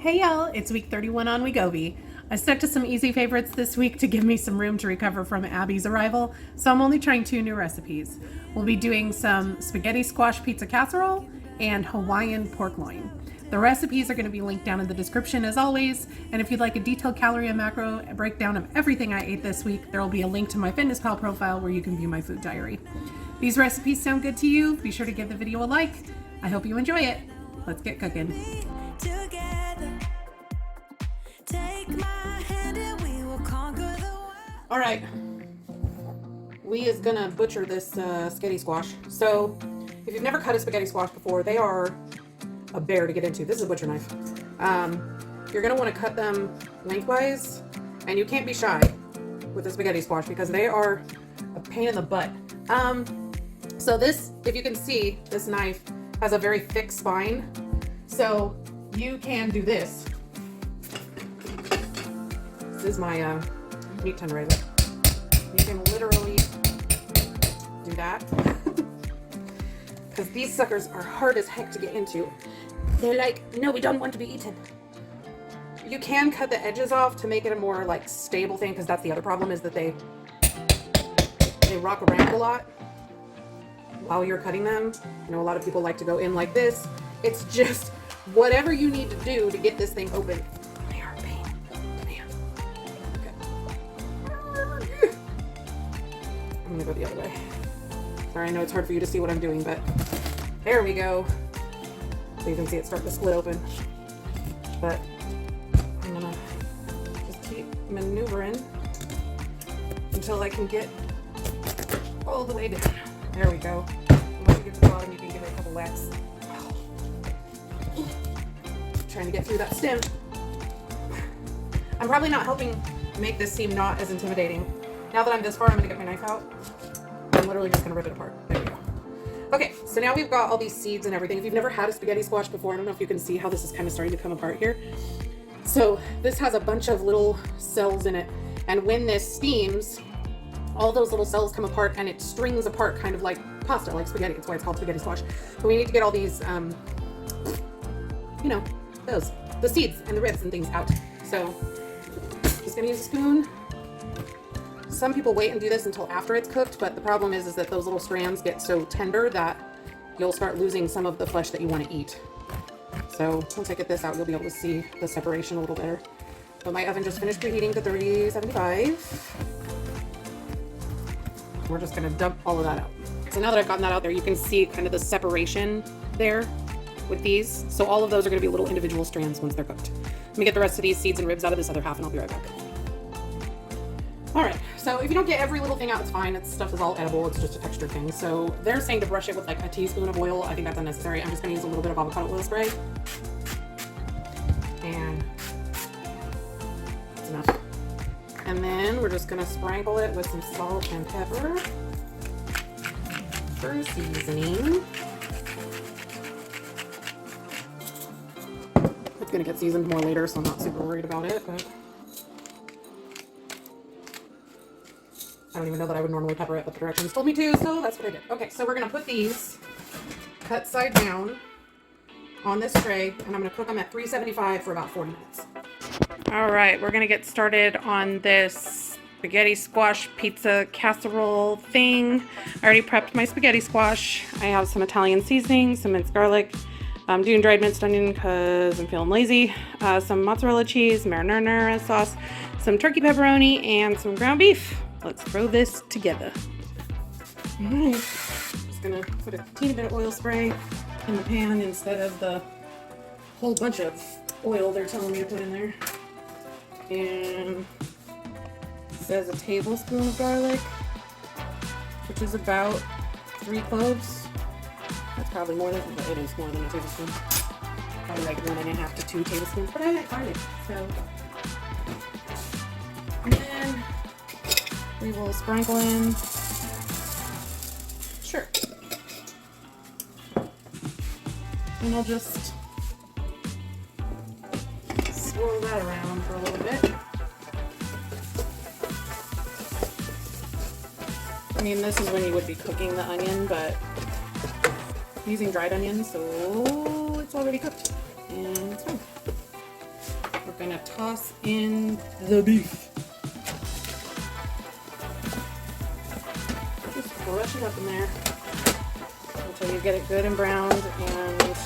Hey y'all, it's week 31 on Wegovy. I stuck to some easy favorites this week to give me some room to recover from Abby's arrival, so I'm only trying 2 new recipes. We'll be doing some spaghetti squash pizza casserole and Hawaiian pork loin. The recipes are going to be linked down in the description as always, and if you'd like a detailed calorie and macro breakdown of everything I ate this week, there will be a link to my FitnessPal profile where you can view my food diary. These recipes sound good to you? Be sure to give the video a like. I hope you enjoy it. Let's get cooking. All right, we is gonna butcher this spaghetti squash. So if you've never cut a spaghetti squash before, they are a bear to get into. This is a butcher knife. You're gonna want to cut them lengthwise, and you can't be shy with a spaghetti squash because they are a pain in the butt. So this, if you can see, this knife has a very thick spine, so you can do this. This is my meat tenderizer. You can literally do that because these suckers are hard as heck to get into. They're like, no, we don't want to be eaten. You can cut the edges off to make it a more like stable thing, because that's the other problem, is that they rock around a lot while you're cutting them. You know, a lot of people like to go in like this. It's just whatever you need to do to get this thing open. They are a pain. Man. Okay. I'm gonna go the other way. Sorry, I know it's hard for you to see what I'm doing, but there we go. So you can see it start to split open. But I'm gonna just keep maneuvering until I can get all the way down. There we go. And once you get to the bottom, you can give it a couple whacks. Trying to get through that stem. I'm probably not helping make this seem not as intimidating. Now that I'm this far, I'm gonna get my knife out. I'm literally just gonna rip it apart. There we go. Okay, so now we've got all these seeds and everything. If you've never had a spaghetti squash before, I don't know if you can see how this is kind of starting to come apart here. So this has a bunch of little cells in it, and when this steams, all those little cells come apart and it strings apart kind of like pasta, like spaghetti. That's why it's called spaghetti squash. So we need to get all these, you know, the seeds and the ribs and things out. So just gonna use a spoon. Some people wait and do this until after it's cooked, but the problem is that those little strands get so tender that you'll start losing some of the flesh that you want to eat. So once I get this out, you'll be able to see the separation a little better. But my oven just finished preheating to 375. We're just gonna dump all of that out. So now that I've gotten that out there, you can see kind of the separation there with these. So all of those are gonna be little individual strands once they're cooked. Let me get the rest of these seeds and ribs out of this other half and I'll be right back. All right, so if you don't get every little thing out, it's fine. This stuff is all edible. It's just a texture thing. So they're saying to brush it with like a teaspoon of oil. I think that's unnecessary. I'm just gonna use a little bit of avocado oil spray. And that's enough. And then we're just gonna sprinkle it with some salt and pepper for seasoning. It's gonna get seasoned more later, so I'm not super worried about it, but I don't even know that I would normally pepper it, but the directions told me to, so that's what I did. Okay, so we're gonna put these cut side down on this tray, and I'm gonna cook them at 375 for about 40 minutes. All right, we're gonna get started on this spaghetti squash pizza casserole thing. I already prepped my spaghetti squash. I have some Italian seasoning, some minced garlic. I'm doing dried minced onion because I'm feeling lazy. Some mozzarella cheese, marinara sauce, some turkey pepperoni, and some ground beef. Let's throw this together. All right, just gonna put a teeny bit of oil spray in the pan instead of the whole bunch of oil they're telling me to put in there. And it says a tablespoon of garlic, which is about 3 cloves. That's probably more than, but it is more than a tablespoon. Probably like 1.5 to 2 tablespoons, but I like garlic, so. And then we will sprinkle in, sure. And I'll just swirl that around for a little bit. I mean, this is when you would be cooking the onion, but I'm using dried onions, so it's already cooked. And it's fine. gonna toss in the beef. Just brush it up in there until you get it good and browned and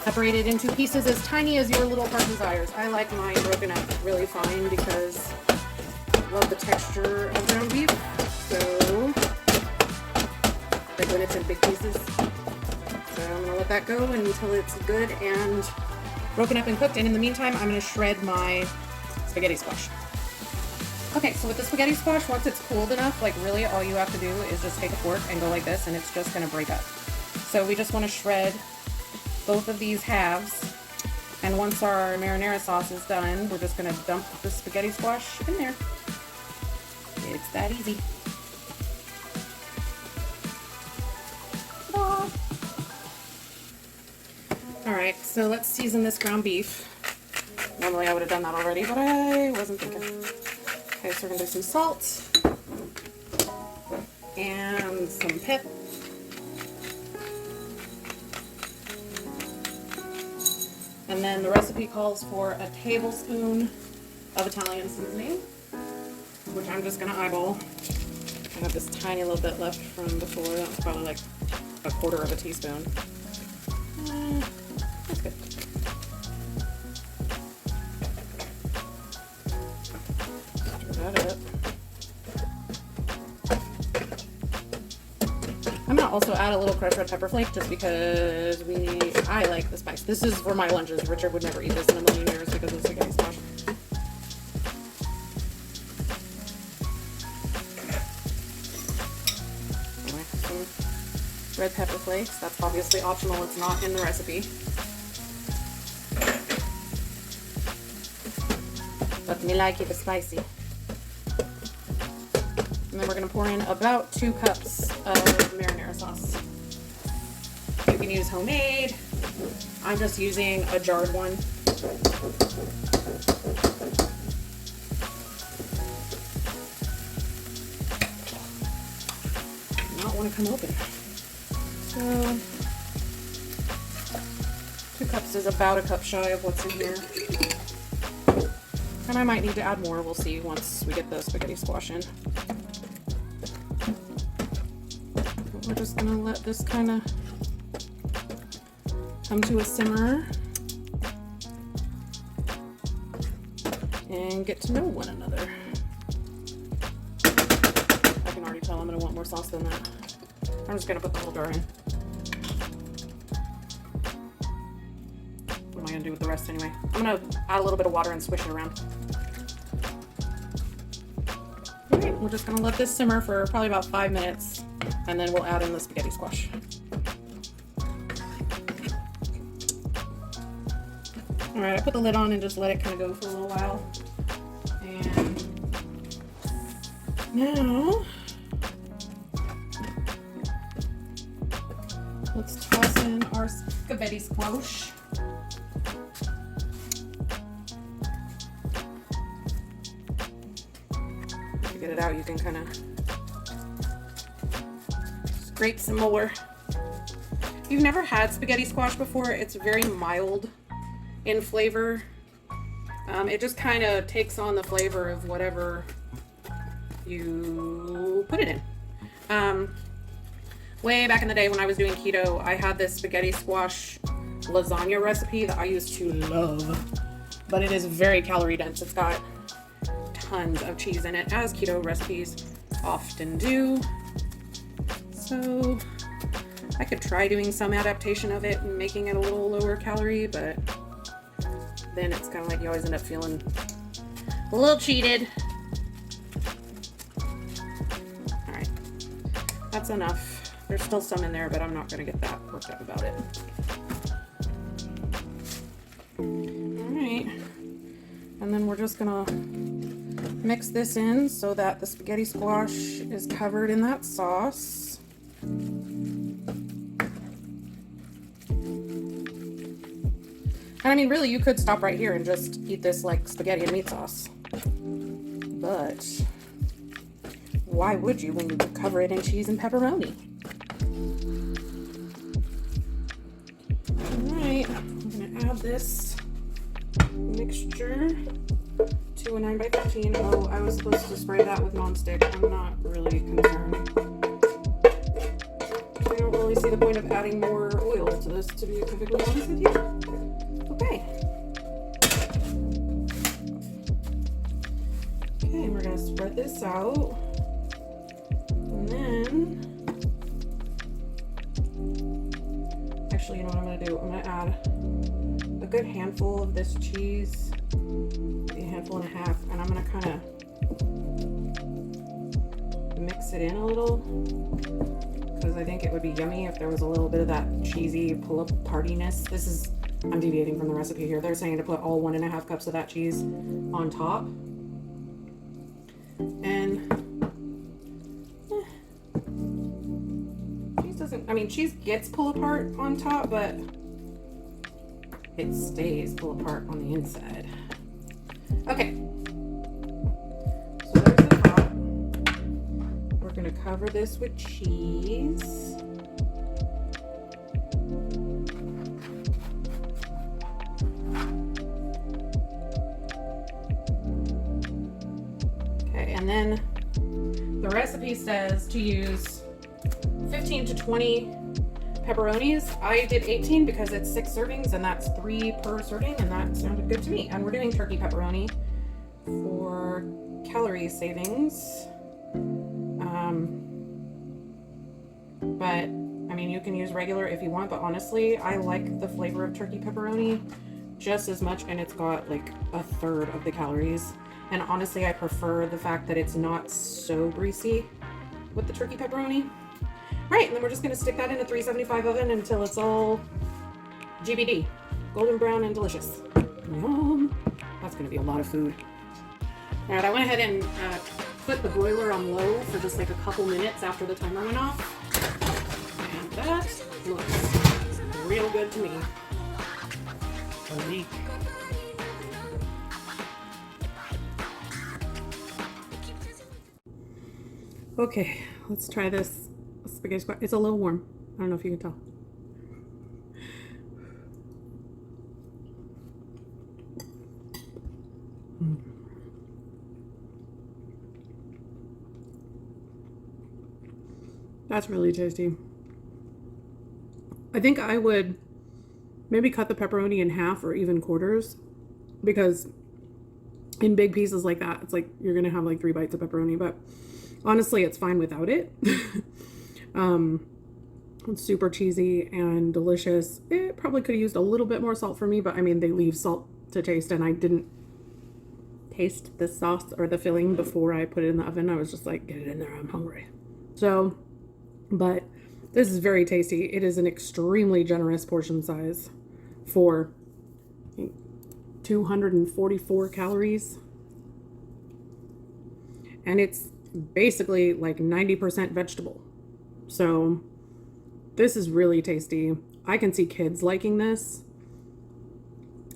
separate it into pieces as tiny as your little heart desires. I like mine broken up really fine because I love the texture of ground beef. So, like when it's in big pieces. So I'm gonna let that go until it's good and broken up and cooked. And in the meantime, I'm gonna shred my spaghetti squash. Okay, so with the spaghetti squash, once it's cooled enough, like really all you have to do is just take a fork and go like this, and it's just gonna break up. So we just wanna shred both of these halves, and once our marinara sauce is done, we're just gonna dump the spaghetti squash in there. It's that easy. Alright, so let's season this ground beef. Normally I would have done that already, but I wasn't thinking. Okay, so we're gonna do some salt and some pep. And then the recipe calls for a tablespoon of Italian seasoning, which I'm just gonna eyeball. I have this tiny little bit left from before. That was probably like a quarter of a teaspoon. That's good. Stir that up. I'm gonna also add a little crushed red pepper flake just because I like the spice. This is for my lunches. Richard would never eat this in a million years because of the spaghetti squash. Some red pepper flakes. That's obviously optional. It's not in the recipe. But me like it spicy. And then we're going to pour in about 2 cups of marinara sauce. You can use homemade. I'm just using a jarred one. Not want to come open. So 2 cups is about a cup shy of what's in here. And I might need to add more. We'll see once we get the spaghetti squash in. We're just gonna let this kind of come to a simmer and get to know one another. I can already tell I'm gonna want more sauce than that. I'm just gonna put the whole jar in. What am I gonna do with the rest anyway? I'm gonna add a little bit of water and swish it around. Alright, we're just gonna let this simmer for probably about 5 minutes. And then we'll add in the spaghetti squash. Alright, I put the lid on and just let it kind of go for a little while. And now, let's toss in our spaghetti squash. To get it out, you can kind of scrape some more. If you've never had spaghetti squash before, it's very mild in flavor. It just kind of takes on the flavor of whatever you put it in. Way back in the day when I was doing keto, I had this spaghetti squash lasagna recipe that I used to love, but it is very calorie dense. It's got tons of cheese in it, as keto recipes often do. So I could try doing some adaptation of it and making it a little lower calorie, but then it's kind of like you always end up feeling a little cheated. Alright, that's enough. There's still some in there, but I'm not going to get that worked up about it. Alright, and then we're just going to mix this in so that the spaghetti squash is covered in that sauce. And I mean, really, you could stop right here and just eat this like spaghetti and meat sauce. But why would you when you could cover it in cheese and pepperoni? Alright, I'm gonna add this mixture to a 9x15. Oh, I was supposed to spray that with nonstick. I'm not really concerned. I don't really see the point of adding more oil to this, to be perfectly honest with you. Okay. Okay, and we're gonna spread this out. And then, actually, you know what I'm gonna do? I'm gonna add a good handful of this cheese, a handful and a half, and I'm gonna kind of mix it in a little, because I think it would be yummy if there was a little bit of that cheesy pull-up tardiness. This is, I'm deviating from the recipe here. They're saying to put all 1.5 cups of that cheese on top. And cheese doesn't, I mean, cheese gets pull apart on top, but it stays pull apart on the inside. Okay, so there's the top. We're gonna cover this with cheese. Okay, and then the recipe says to use 15 to 20 pepperonis. I did 18 because it's 6 servings and that's 3 per serving, and that sounded good to me. And we're doing turkey pepperoni for calorie savings. But I mean, you can use regular if you want, but honestly, I like the flavor of turkey pepperoni just as much, and it's got like 1/3 of the calories. And honestly, I prefer the fact that it's not so greasy with the turkey pepperoni. Right, and then we're just gonna stick that in a 375 oven until it's all GBD, golden brown and delicious. Yum. That's gonna be a lot of food. All right, I went ahead and put the broiler on low for just like a couple minutes after the timer went off. And that looks real good to me. Okay, let's try this spaghetti squash. It's a little warm. I don't know if you can tell. That's really tasty. I think I would maybe cut the pepperoni in half or even quarters, because in big pieces like that, it's like you're gonna have like 3 bites of pepperoni, but honestly, it's fine without it. It's super cheesy and delicious. It probably could have used a little bit more salt for me, but I mean, they leave salt to taste, and I didn't taste the sauce or the filling before I put it in the oven. I was just like, get it in there, I'm hungry. So, but this is very tasty. It is an extremely generous portion size for 244 calories. And it's basically like 90% vegetable. So this is really tasty. I can see kids liking this.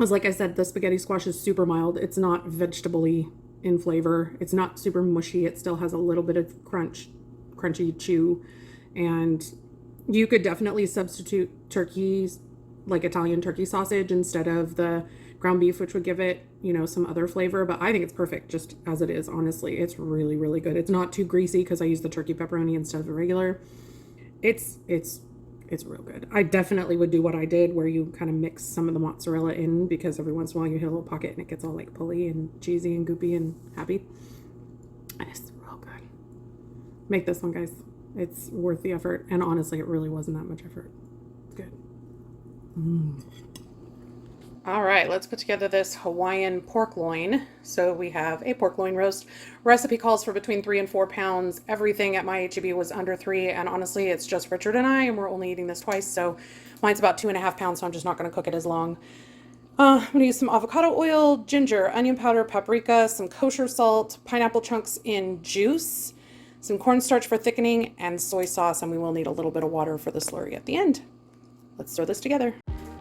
As like I said, the spaghetti squash is super mild. It's not vegetable-y in flavor. It's not super mushy. It still has a little bit of crunchy chew. And you could definitely substitute turkey, like Italian turkey sausage, instead of the ground beef, which would give it, you know, some other flavor. But I think it's perfect just as it is, honestly. It's really, really good. It's not too greasy because I use the turkey pepperoni instead of the regular. It's real good. I definitely would do what I did, where you kind of mix some of the mozzarella in, because every once in a while you hit a little pocket and it gets all like pulley and cheesy and goopy and happy. It's real good. Make this one, guys. It's worth the effort. And honestly, it really wasn't that much effort. It's good. All right, let's put together this Hawaiian pork loin. So we have a pork loin roast. Recipe calls for between 3 and 4 pounds. Everything at my HEB was under 3, and honestly, it's just Richard and I, and we're only eating this twice, so mine's about 2.5 pounds, so I'm just not gonna cook it as long. I'm gonna use some avocado oil, ginger, onion powder, paprika, some kosher salt, pineapple chunks in juice, some cornstarch for thickening, and soy sauce, and we will need a little bit of water for the slurry at the end. Let's throw this together.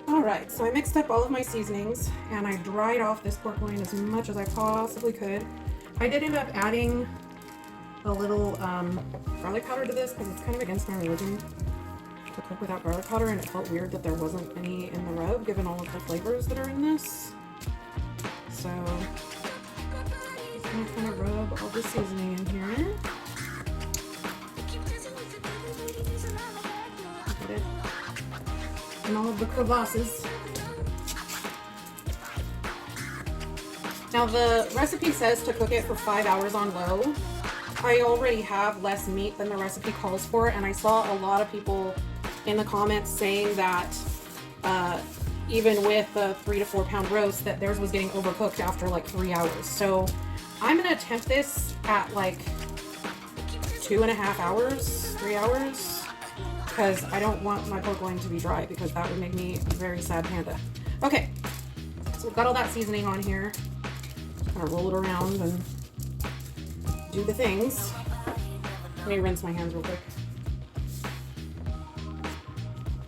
All right, so I mixed up all of my seasonings and I dried off this pork loin as much as I possibly could. I did end up adding a little garlic powder to this because it's kind of against my religion to cook without garlic powder, and it felt weird that there wasn't any in the rub given all of the flavors that are in this. So just gonna kind of rub all the seasoning in here. Put it in all of the crevasses. Now the recipe says to cook it for 5 hours on low. I already have less meat than the recipe calls for, and I saw a lot of people in the comments saying that even with the 3 to 4 pound roast, that theirs was getting overcooked after like 3 hours. So I'm gonna attempt this at like 2.5 hours, 3 hours, because I don't want my pork loin to be dry, because that would make me a very sad panda. Okay, so we've got all that seasoning on here. Kind of roll it around and do the things. Let me rinse my hands real quick.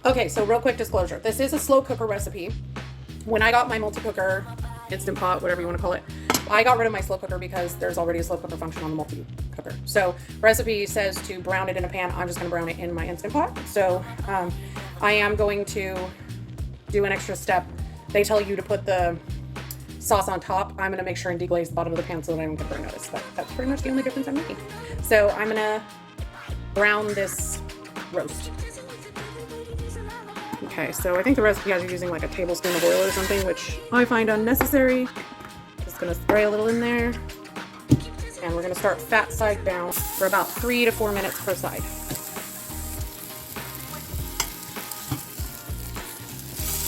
Okay, so real quick disclosure. This is a slow cooker recipe. When I got my multi-cooker, Instant Pot, whatever you want to call it, I got rid of my slow cooker because there's already a slow cooker function on the multi-cooker. So recipe says to brown it in a pan. I'm just going to brown it in my Instant Pot. So I am going to do an extra step. They tell you to put the sauce on top. I'm going to make sure and deglaze the bottom of the pan so that I don't get burn notice. That's pretty much the only difference I'm making. So I'm going to brown this roast. Okay, so I think the recipe has you using like a tablespoon of oil or something, which I find unnecessary. Just going to spray a little in there. And we're going to start fat side down for about 3 to 4 minutes per side.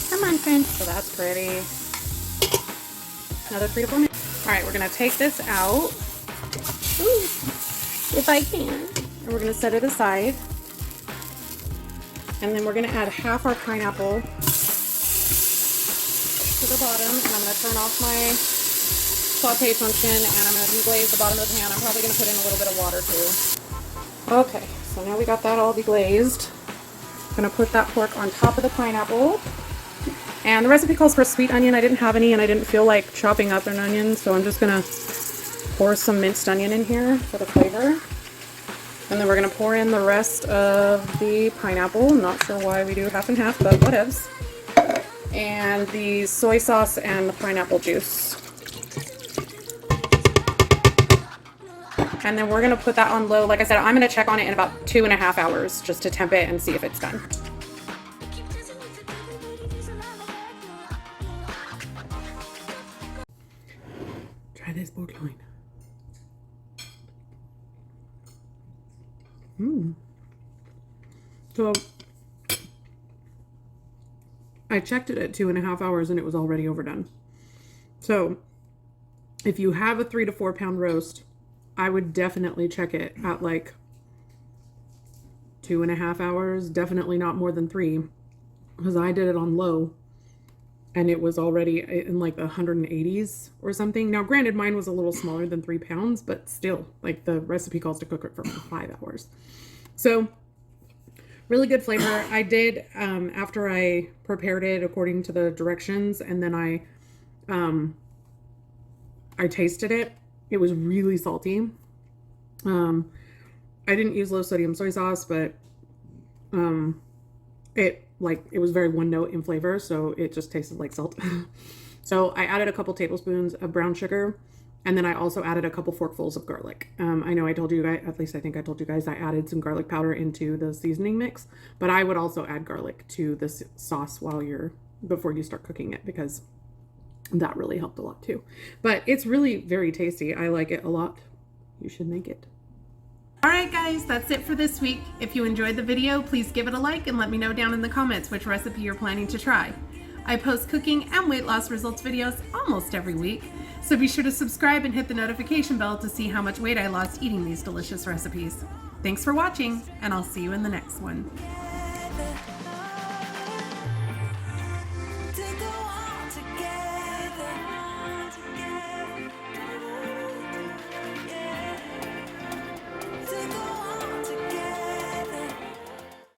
Come on, friend. So that's pretty. Another 3 to 4 minutes. All right, we're gonna take this out. Ooh, if I can. And we're gonna set it aside. And then we're gonna add half our pineapple to the bottom. And I'm gonna turn off my saute function, and I'm gonna deglaze the bottom of the pan. I'm probably gonna put in a little bit of water too. Okay, so now we got that all deglazed. I'm gonna put that pork on top of the pineapple. And the recipe calls for sweet onion. I didn't have any, and I didn't feel like chopping up an onion, so I'm just gonna pour some minced onion in here for the flavor. And then we're gonna pour in the rest of the pineapple. Not sure why we do half and half, but whatevs. And the soy sauce and the pineapple juice. And then we're gonna put that on low. Like I said, I'm gonna check on it in about 2.5 hours just to temp it and see if it's done. Try this pork loin. So I checked it at 2.5 hours and it was already overdone. So if you have a 3 to 4 pound roast, I would definitely check it at like 2.5 hours, definitely not more than 3, because I did it on low and it was already in like the 180s or something. Now, granted, mine was a little smaller than 3 pounds, but still, like, the recipe calls to cook it for 5 hours. So really good flavor. I did, after I prepared it according to the directions, and then I tasted it. It was really salty. I didn't use low sodium soy sauce, but it was very one note in flavor, so it just tasted like salt. So I added a couple tablespoons of brown sugar, and then I also added a couple forkfuls of garlic. I know I told you guys, at least I think I told you guys, I added some garlic powder into the seasoning mix, but I would also add garlic to this sauce before you start cooking it, because that really helped a lot too. But it's really very tasty. I like it a lot. You should make it. All right, guys, that's it for this week. If you enjoyed the video, please give it a like and let me know down in the comments which recipe you're planning to try. I post cooking and weight loss results videos almost every week, so be sure to subscribe and hit the notification bell to see how much weight I lost eating these delicious recipes. Thanks for watching, and I'll see you in the next one.